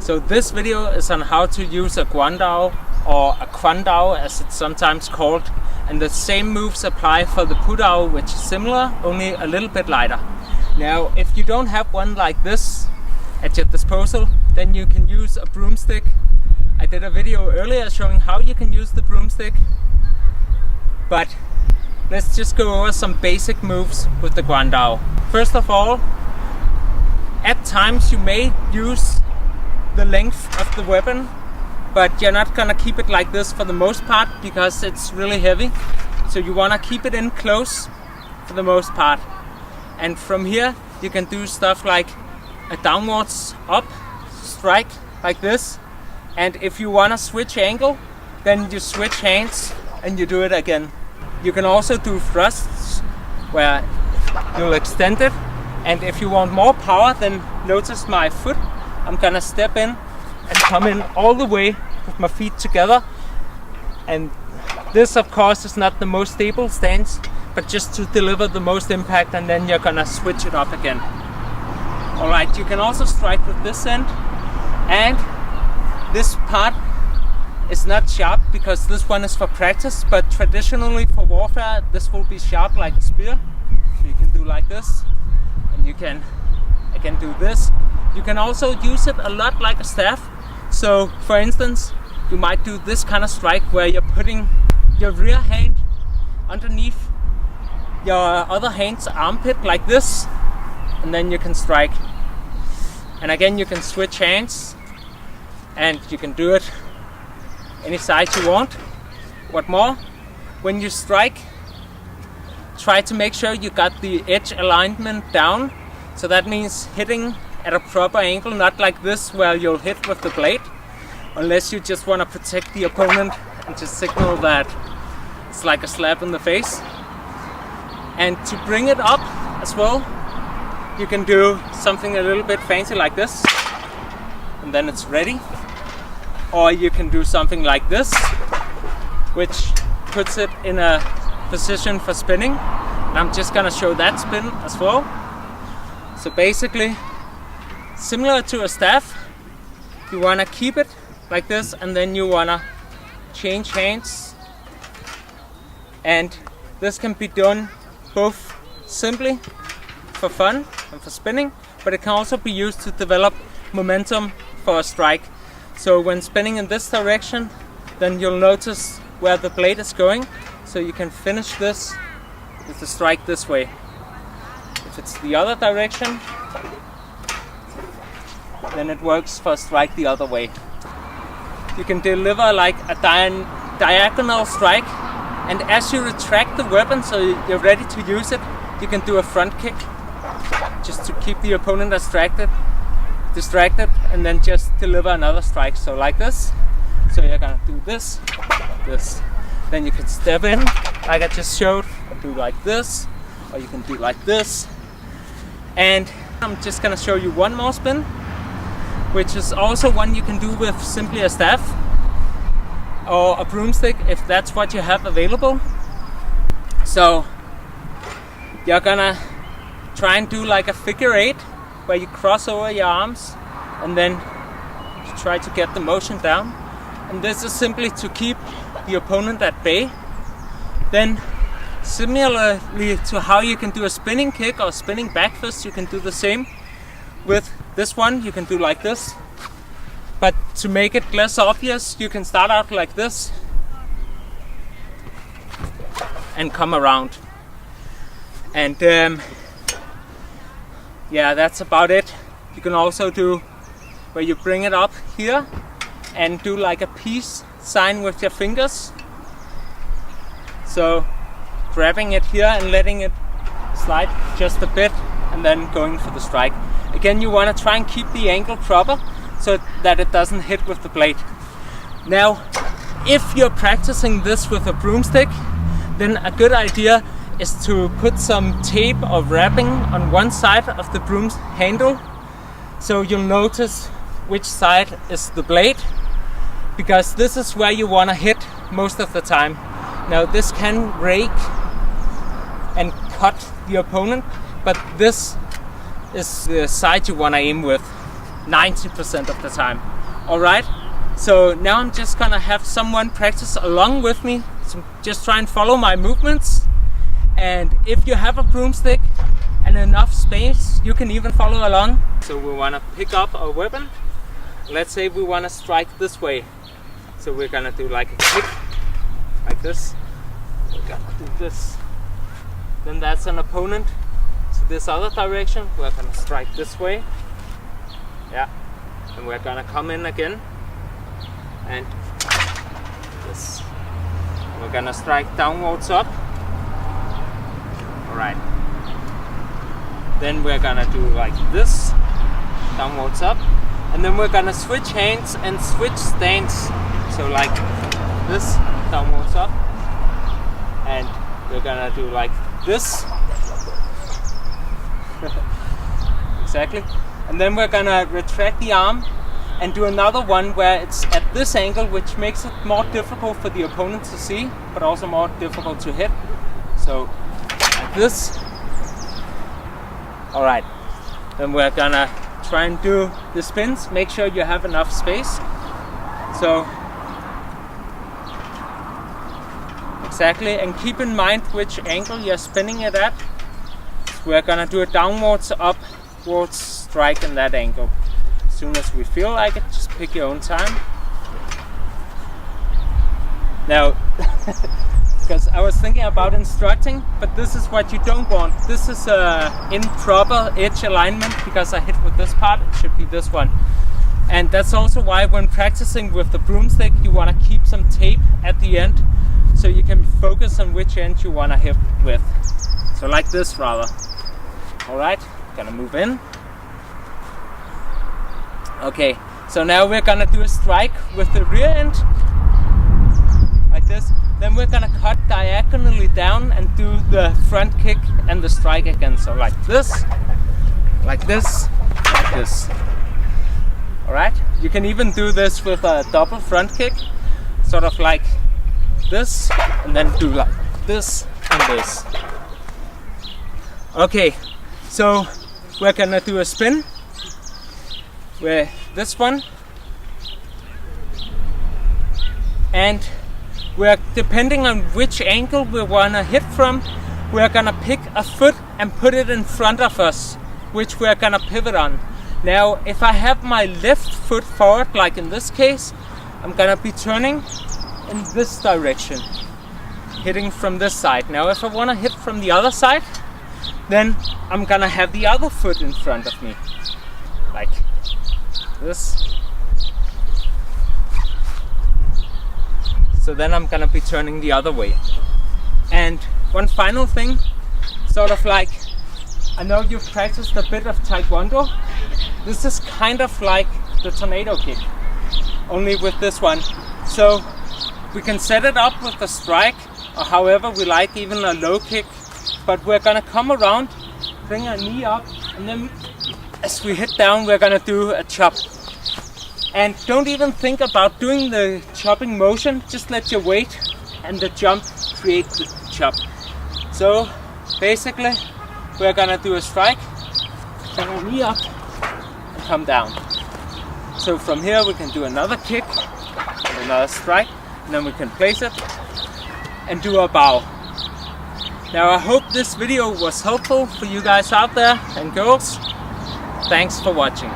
So this video is on how to use a GUAN DAO, or a KWAN DAO as it's sometimes called, and the same moves apply for the PU DAO, which is similar, only a little bit lighter. Now if you don't have one like this at your disposal, then you can use a broomstick. I did a video earlier showing how you can use the broomstick, but let's just go over some basic moves with the GUAN DAO. First of all, at times you may use the length of the weapon, but you're not gonna keep it like this for the most part because it's really heavy. So you wanna keep it in close for the most part. And from here you can do stuff like a downwards up strike like this. And if you wanna switch angle, then you switch hands and you do it again. You can also do thrusts where you'll extend it. And if you want more power, then notice my foot. I'm gonna step in and come in all the way with my feet together. And this of course is not the most stable stance, but just to deliver the most impact, and then you're gonna switch it up again. Alright, you can also strike with this end, and this part is not sharp because this one is for practice, but traditionally for warfare this will be sharp like a spear. So you can do like this, and you can again do this. You can also use it a lot like a staff. So for instance, you might do this kind of strike where you're putting your rear hand underneath your other hand's armpit like this, and then you can strike. And again you can switch hands, and you can do it any side you want. What more, when you strike, try to make sure you got the edge alignment down. So that means hitting at a proper angle, not like this where you'll hit with the blade, unless you just want to protect the opponent and just signal that it's like a slap in the face. And to bring it up as well, you can do something a little bit fancy like this, and then it's ready. Or you can do something like this, which puts it in a position for spinning. And I'm just gonna show that spin as well. So basically, similar to a staff, you wanna keep it like this, and then you wanna change hands. And this can be done both simply for fun and for spinning, but it can also be used to develop momentum for a strike. So when spinning in this direction, then you'll notice where the blade is going, so you can finish this with the strike this way. If it's the other direction, then it works for a strike the other way. You can deliver like a diagonal strike, and as you retract the weapon so you're ready to use it, you can do a front kick just to keep the opponent distracted, and then just deliver another strike. So like this. So you're gonna do this, this. Then you can step in like I just showed, do like this, or you can do like this. And I'm just gonna show you one more spin, which is also one you can do with simply a staff or a broomstick if that's what you have available. So you're gonna try and do like a figure 8 where you cross over your arms and then try to get the motion down. And this is simply to keep the opponent at bay. Then similarly to how you can do a spinning kick or spinning back fist, you can do the same with this one. You can do like this, but to make it less obvious, you can start out like this and come around. And yeah, that's about it. You can also do where you bring it up here and do like a peace sign with your fingers. So grabbing it here and letting it slide just a bit, and then going for the strike. Again, you want to try and keep the angle proper so that it doesn't hit with the blade. Now, if you're practicing this with a broomstick, then a good idea is to put some tape or wrapping on one side of the broom's handle, so you'll notice which side is the blade, because this is where you want to hit most of the time. Now this can rake and cut the opponent, but this is the side you want to aim with 90% of the time. Alright, so now I'm just gonna have someone practice along with me. So just try and follow my movements. And if you have a broomstick and enough space, you can even follow along. So we wanna pick up a weapon. Let's say we wanna strike this way. So we're gonna do like a kick, like this. We're gonna do this. Then that's an opponent. So this other direction, we're gonna strike this way. Yeah. And we're gonna come in again. And this. We're gonna strike downwards up. Alright. Then we're gonna do like this. Downwards up. And then we're gonna switch hands and switch stance. So like this, downwards up. And we're gonna do like this. Exactly. And then we're gonna retract the arm and do another one where it's at this angle, which makes it more difficult for the opponent to see, but also more difficult to hit. So like this. Alright. Then we're gonna try and do the spins. Make sure you have enough space. So exactly, and keep in mind which angle you're spinning it at. We're gonna do a downwards, upwards strike in that angle. As soon as we feel like it, just pick your own time. Now, because I was thinking about instructing, but this is what you don't want. This is improper edge alignment, because I hit with this part, it should be this one. And that's also why when practicing with the broomstick, you want to keep some tape at the end, so you can focus on which end you want to hit with. So like this rather. Alright, gonna move in. Okay, so now we're gonna do a strike with the rear end. Like this. Then we're gonna cut diagonally down and do the front kick and the strike again. So like this, like this, like this. Alright, you can even do this with a double front kick. Sort of like this, and then do like this and this. Okay, so we're gonna do a spin with this one, and we're, depending on which angle we wanna hit from, we're gonna pick a foot and put it in front of us, which we're gonna pivot on. Now, if I have my left foot forward, like in this case, I'm gonna be turning in this direction, hitting from this side. Now, if I wanna hit from the other side, then I'm gonna have the other foot in front of me, like this. So then I'm gonna be turning the other way. And one final thing, sort of like, I know you've practiced a bit of Taekwondo. This is kind of like the tornado kick, only with this one. So we can set it up with a strike, or however we like, even a low kick. But we're gonna come around, bring our knee up, and then as we hit down, we're gonna do a chop. And don't even think about doing the chopping motion, just let your weight and the jump create the chop. So basically, we're gonna do a strike, bring our knee up, and come down. So from here we can do another kick, and another strike, and then we can place it, and do a bow. Now I hope this video was helpful for you guys out there and girls. Thanks for watching.